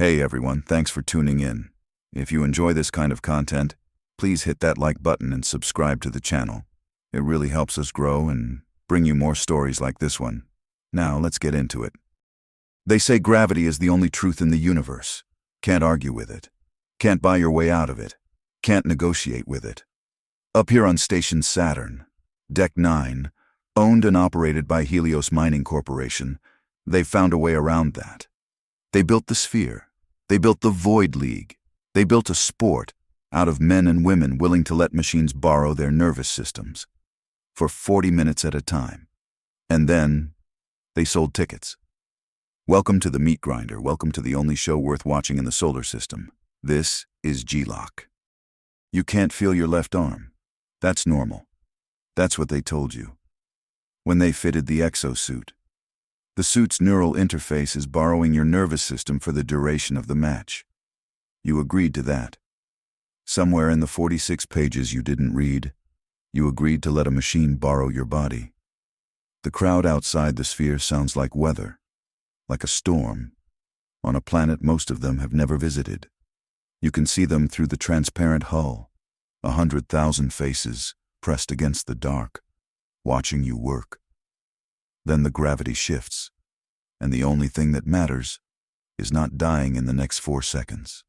Hey everyone, thanks for tuning in. If you enjoy this kind of content, please hit that like button and subscribe to the channel. It really helps us grow and bring you more stories like this one. Now let's get into it. They say gravity is the only truth in the universe. Can't argue with it. Can't buy your way out of it. Can't negotiate with it. Up here on Station Saturn, Deck 9, owned and operated by Helios Mining Corporation, they've found a way around that. They built the sphere. They built the Void League. They built a sport out of men and women willing to let machines borrow their nervous systems for 40 minutes at a time. And then they sold tickets. Welcome to the meat grinder. Welcome to the only show worth watching in the solar system. This is G-LOC. You can't feel your left arm. That's normal. That's what they told you when they fitted the exosuit. The suit's neural interface is borrowing your nervous system for the duration of the match. You agreed to that. Somewhere in the 46 pages you didn't read, you agreed to let a machine borrow your body. The crowd outside the sphere sounds like weather, like a storm, on a planet most of them have never visited. You can see them through the transparent hull, 100,000 faces pressed against the dark, watching you work. Then the gravity shifts, and the only thing that matters is not dying in the next 4 seconds.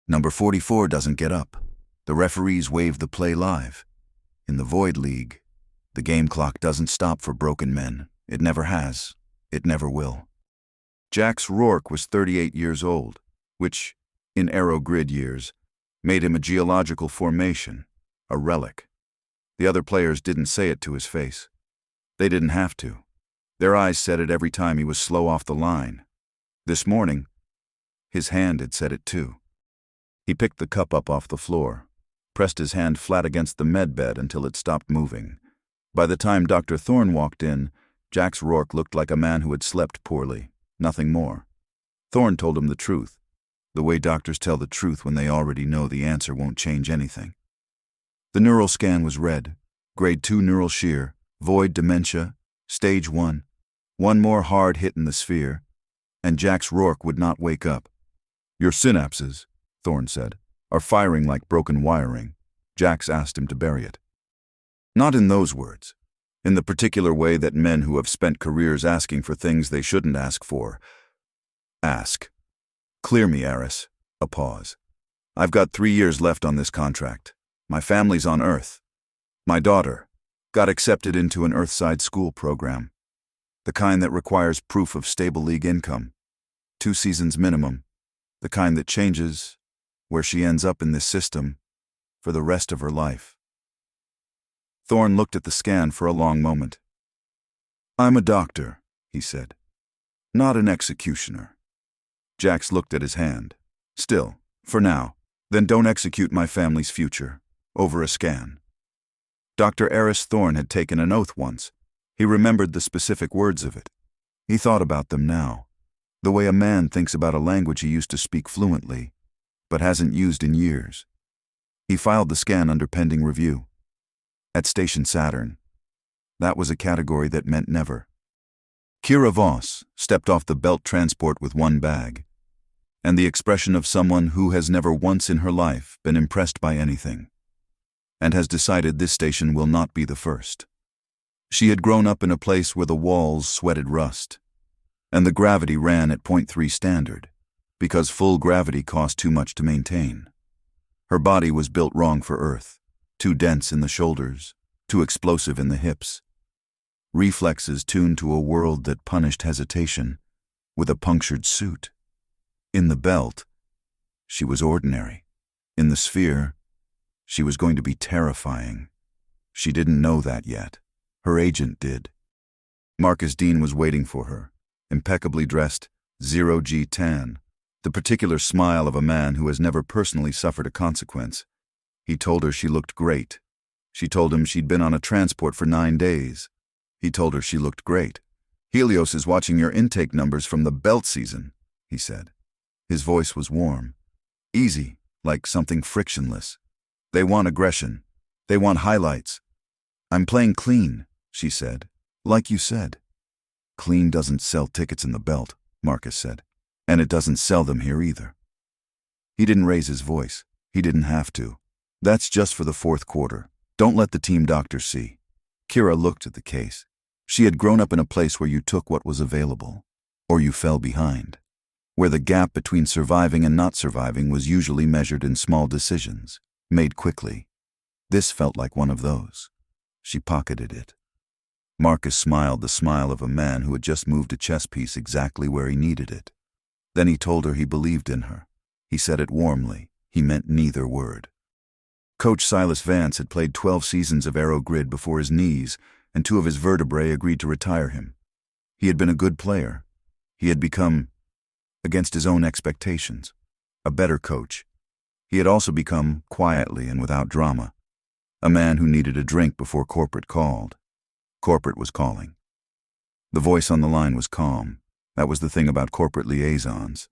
Number 44 doesn't get up. The referees wave the play live. In the Void League, the game clock doesn't stop for broken men. It never has. It never will. Jax Rourke was 38 years old, which, in aerogrid years, made him a geological formation, a relic. The other players didn't say it to his face. They didn't have to. Their eyes said it every time he was slow off the line. This morning, his hand had said it too. He picked the cup up off the floor, pressed his hand flat against the med bed until it stopped moving. By the time Dr. Thorne walked in, Jax Rourke looked like a man who had slept poorly, nothing more. Thorne told him the truth, the way doctors tell the truth when they already know the answer won't change anything. The neural scan was red, grade 2 neural shear, void dementia, stage 1. One more hard hit in the sphere, and Jax Rourke would not wake up. Your synapses, Thorne said, are firing like broken wiring. Jax asked him to bury it. Not in those words. In the particular way that men who have spent careers asking for things they shouldn't ask for. Ask. Clear me, Eris. A pause. I've got 3 years left on this contract. My family's on Earth. My daughter got accepted into an Earthside school program. The kind that requires proof of stable league income. 2 seasons minimum. The kind that changes where she ends up in this system for the rest of her life. Thorne looked at the scan for a long moment. I'm a doctor, he said. Not an executioner. Jax looked at his hand. Still, for now, then don't execute my family's future over a scan. Dr. Eris Thorne had taken an oath once. He remembered the specific words of it. He thought about them now, the way a man thinks about a language he used to speak fluently, but hasn't used in years. He filed the scan under pending review. At Station Saturn. That was a category that meant never. Kira Voss stepped off the belt transport with one bag, and the expression of someone who has never once in her life been impressed by anything, and has decided this station will not be the first. She had grown up in a place where the walls sweated rust, and the gravity ran at 0.3 standard, because full gravity cost too much to maintain. Her body was built wrong for Earth, too dense in the shoulders, too explosive in the hips. Reflexes tuned to a world that punished hesitation with a punctured suit. In the belt, she was ordinary. In the sphere, she was going to be terrifying. She didn't know that yet. Her agent did. Marcus Dean was waiting for her, impeccably dressed, 0G tan, the particular smile of a man who has never personally suffered a consequence. He told her she looked great. She told him she'd been on a transport for 9 days. He told her she looked great. Helios is watching your intake numbers from the belt season, he said. His voice was warm, easy, like something frictionless. They want aggression. They want highlights. I'm playing clean, she said. Like you said. Clean doesn't sell tickets in the belt, Marcus said. And it doesn't sell them here either. He didn't raise his voice. He didn't have to. That's just for the fourth quarter. Don't let the team doctor see. Kira looked at the case. She had grown up in a place where you took what was available, or you fell behind, where the gap between surviving and not surviving was usually measured in small decisions, made quickly. This felt like one of those. She pocketed it. Marcus smiled the smile of a man who had just moved a chess piece exactly where he needed it. Then he told her he believed in her. He said it warmly. He meant neither word. Coach Silas Vance had played 12 seasons of Aero Grid before his knees, and 2 of his vertebrae agreed to retire him. He had been a good player. He had become, against his own expectations, a better coach. He had also become, quietly and without drama, a man who needed a drink before corporate called. Corporate was calling. The voice on the line was calm. That was the thing about corporate liaisons.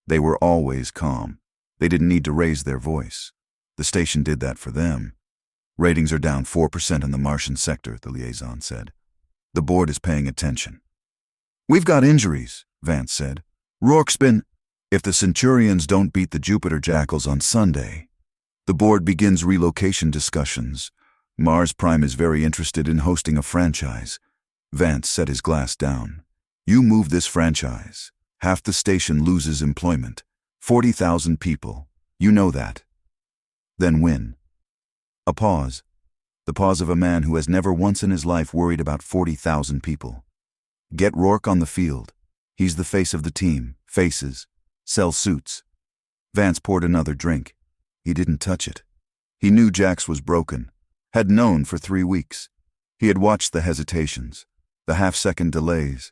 They were always calm. They didn't need to raise their voice. The station did that for them. Ratings are down 4% in the Martian sector, the liaison said. The board is paying attention. We've got injuries, Vance said. Rourke's been... If the Centurions don't beat the Jupiter Jackals on Sunday, the board begins relocation discussions. Mars Prime is very interested in hosting a franchise. Vance set his glass down. You move this franchise. Half the station loses employment. 40,000 people. You know that. Then win. A pause. The pause of a man who has never once in his life worried about 40,000 people. Get Rourke on the field. He's the face of the team. Faces. Sell suits. Vance poured another drink. He didn't touch it. He knew Jax was broken. Had known for 3 weeks. He had watched the hesitations, the half-second delays,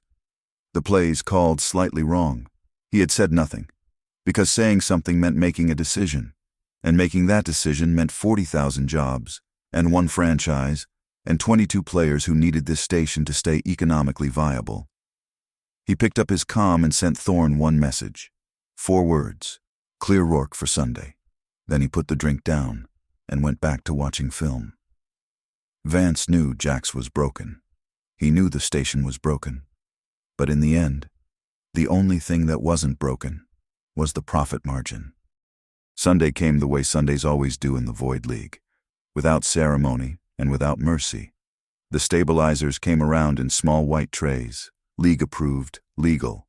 the plays called slightly wrong. He had said nothing, because saying something meant making a decision, and making that decision meant 40,000 jobs, and 1 franchise, and 22 players who needed this station to stay economically viable. He picked up his comm and sent Thorne 1 message. 4 words. Clear Rourke for Sunday. Then he put the drink down and went back to watching film. Vance knew Jax was broken. He knew the station was broken. But in the end, the only thing that wasn't broken was the profit margin. Sunday came the way Sundays always do in the Void League, without ceremony and without mercy. The stabilizers came around in small white trays, league-approved, legal.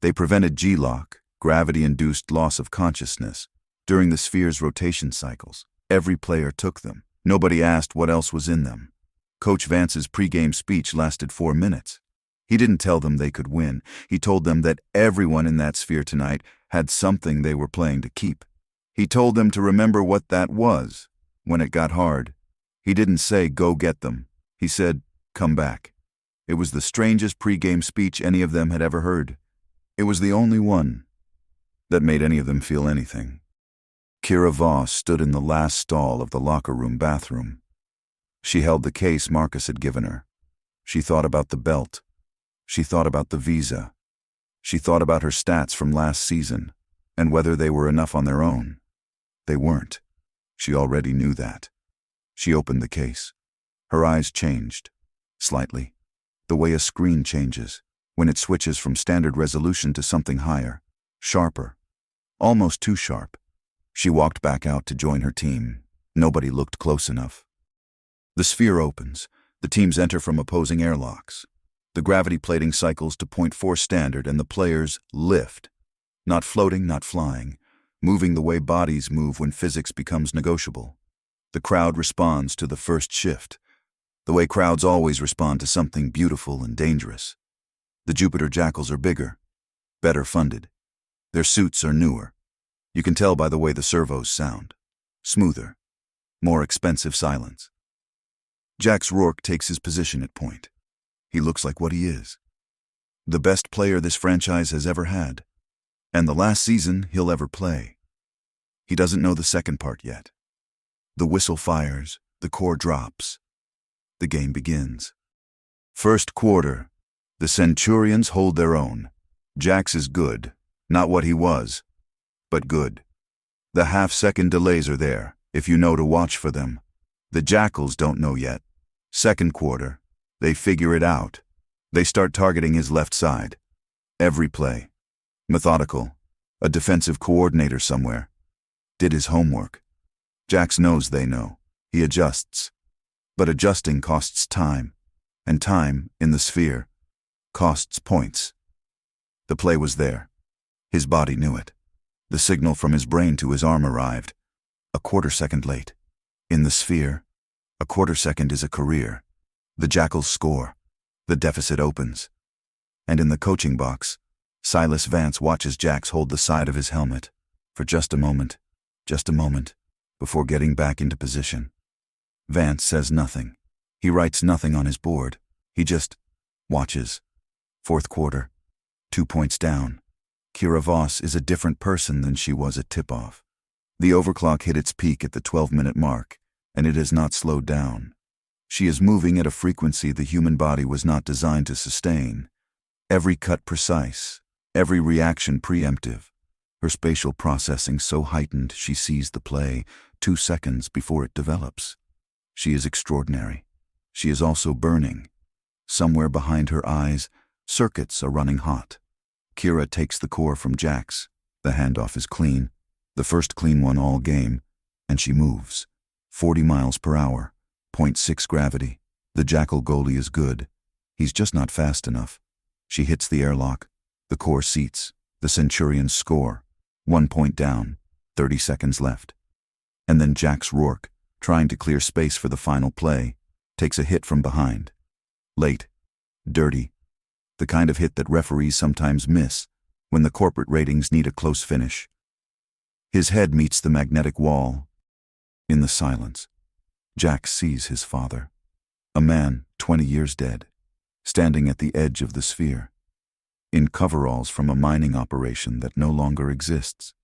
They prevented G-LOC, gravity-induced loss of consciousness, during the sphere's rotation cycles. Every player took them. Nobody asked what else was in them. Coach Vance's pregame speech lasted 4 minutes. He didn't tell them they could win. He told them that everyone in that sphere tonight had something they were playing to keep. He told them to remember what that was. When it got hard, he didn't say, go get them. He said, come back. It was the strangest pregame speech any of them had ever heard. It was the only one that made any of them feel anything. Kira Voss stood in the last stall of the locker room bathroom. She held the case Marcus had given her. She thought about the belt. She thought about the visa. She thought about her stats from last season, and whether they were enough on their own. They weren't. She already knew that. She opened the case. Her eyes changed, slightly, the way a screen changes when it switches from standard resolution to something higher, sharper, almost too sharp. She walked back out to join her team. Nobody looked close enough. The sphere opens. The teams enter from opposing airlocks. The gravity plating cycles to 0.4 standard and the players lift. Not floating, not flying. Moving the way bodies move when physics becomes negotiable. The crowd responds to the first shift. The way crowds always respond to something beautiful and dangerous. The Jupiter Jackals are bigger, better funded. Their suits are newer. You can tell by the way the servos sound. Smoother. More expensive silence. Jax Rourke takes his position at point. He looks like what he is. The best player this franchise has ever had. And the last season he'll ever play. He doesn't know the second part yet. The whistle fires. The core drops. The game begins. First quarter. The Centurions hold their own. Jax is good. Not what he was, but good. The half-second delays are there, if you know to watch for them. The Jackals don't know yet. Second quarter. They figure it out. They start targeting his left side. Every play. Methodical. A defensive coordinator somewhere. Did his homework. Jax knows they know. He adjusts. But adjusting costs time. And time, in the sphere, costs points. The play was there. His body knew it. The signal from his brain to his arm arrived. A quarter-second late. In the sphere, a quarter-second is a career. The Jackals score. The deficit opens. And in the coaching box, Silas Vance watches Jax hold the side of his helmet for just a moment, before getting back into position. Vance says nothing. He writes nothing on his board. He just watches. Fourth quarter. 2 points down. Kira Voss is a different person than she was at tip-off. The overclock hit its peak at the 12-minute mark, and it has not slowed down. She is moving at a frequency the human body was not designed to sustain. Every cut precise, every reaction preemptive. Her spatial processing so heightened she sees the play 2 seconds before it develops. She is extraordinary. She is also burning. Somewhere behind her eyes, circuits are running hot. Kira takes the core from Jax. The handoff is clean, the first clean one all game, and she moves. 40 miles per hour, 0.6 gravity. The Jackal goalie is good. He's just not fast enough. She hits the airlock. The core seats. The Centurions score. 1 point down, 30 seconds left. And then Jax Rourke, trying to clear space for the final play, takes a hit from behind. Late. Dirty. The kind of hit that referees sometimes miss when the corporate ratings need a close finish. His head meets the magnetic wall. In the silence, Jax sees his father, a man 20 years dead, standing at the edge of the sphere, in coveralls from a mining operation that no longer exists.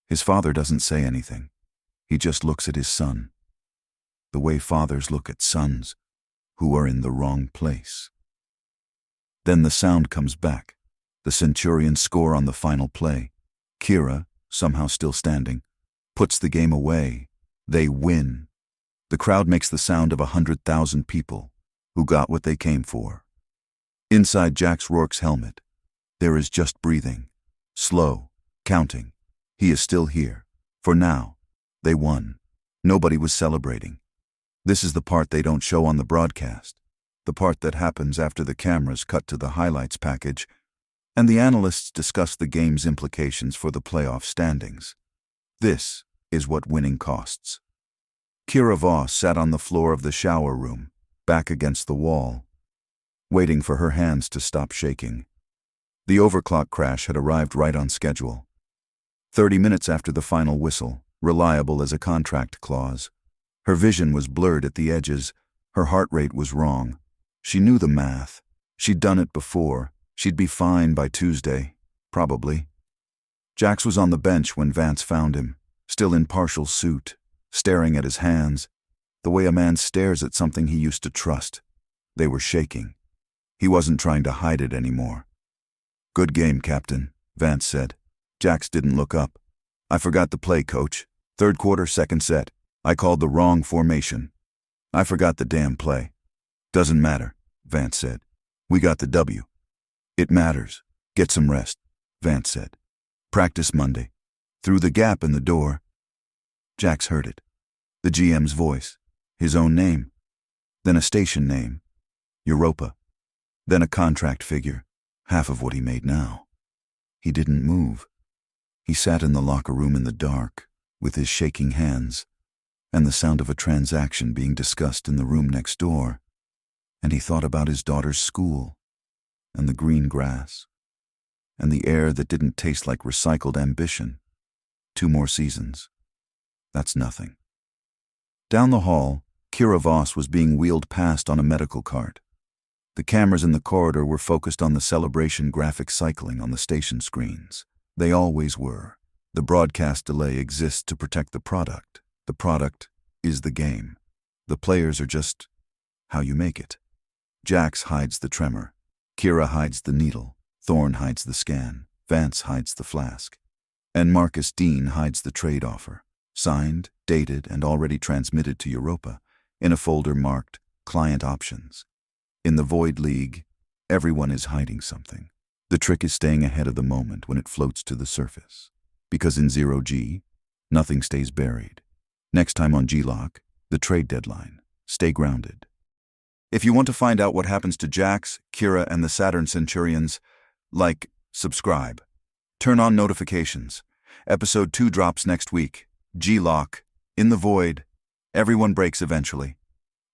His father doesn't say anything. He just looks at his son, the way fathers look at sons who are in the wrong place. Then the sound comes back. The Centurions score on the final play. Kira, somehow still standing, puts the game away. They win. The crowd makes the sound of 100,000 people who got what they came for. Inside Jax Rourke's helmet, there is just breathing, slow, counting. He is still here. For now, they won. Nobody was celebrating. This is the part they don't show on the broadcast, the part that happens after the cameras cut to the highlights package, and the analysts discuss the game's implications for the playoff standings. This is what winning costs. Kira Voss sat on the floor of the shower room, back against the wall, waiting for her hands to stop shaking. The overclock crash had arrived right on schedule. 30 minutes after the final whistle, reliable as a contract clause. Her vision was blurred at the edges. Her heart rate was wrong. She knew the math. She'd done it before. She'd be fine by Tuesday, probably. Jax was on the bench when Vance found him, still in partial suit, staring at his hands, the way a man stares at something he used to trust. They were shaking. He wasn't trying to hide it anymore. "Good game, Captain," Vance said. Jax didn't look up. "I forgot the play, Coach. Third quarter, second set. I called the wrong formation. I forgot the damn play." "Doesn't matter," Vance said. "We got the W." "It matters. Get some rest," Vance said. "Practice Monday." Through the gap in the door, Jax heard it. The GM's voice. His own name. Then a station name. Europa. Then a contract figure. Half of what he made now. He didn't move. He sat in the locker room in the dark, with his shaking hands, and the sound of a transaction being discussed in the room next door. And he thought about his daughter's school, and the green grass, and the air that didn't taste like recycled ambition. 2 more seasons. That's nothing. Down the hall, Kira Voss was being wheeled past on a medical cart. The cameras in the corridor were focused on the celebration graphic cycling on the station screens. They always were. The broadcast delay exists to protect the product. The product is the game. The players are just how you make it. Jax hides the tremor. Kira hides the needle. Thorne hides the scan. Vance hides the flask. And Marcus Dean hides the trade offer, signed, dated, and already transmitted to Europa, in a folder marked Client Options. In the Void League, everyone is hiding something. The trick is staying ahead of the moment when it floats to the surface. Because in 0G, nothing stays buried. Next time on G-LOC, the trade deadline. Stay grounded. If you want to find out what happens to Jax, Kira, and the Saturn Centurions, like, subscribe. Turn on notifications. Episode 2 drops next week. G-LOC, in the void. Everyone breaks eventually.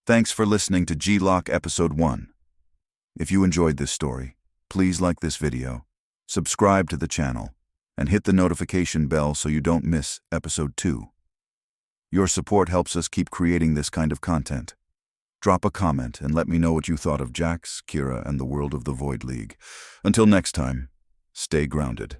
Thanks for listening to G-LOC Episode 1. If you enjoyed this story, please like this video, subscribe to the channel, and hit the notification bell so you don't miss Episode 2. Your support helps us keep creating this kind of content. Drop a comment and let me know what you thought of Jax, Kira, and the world of the Void League. Until next time, stay grounded.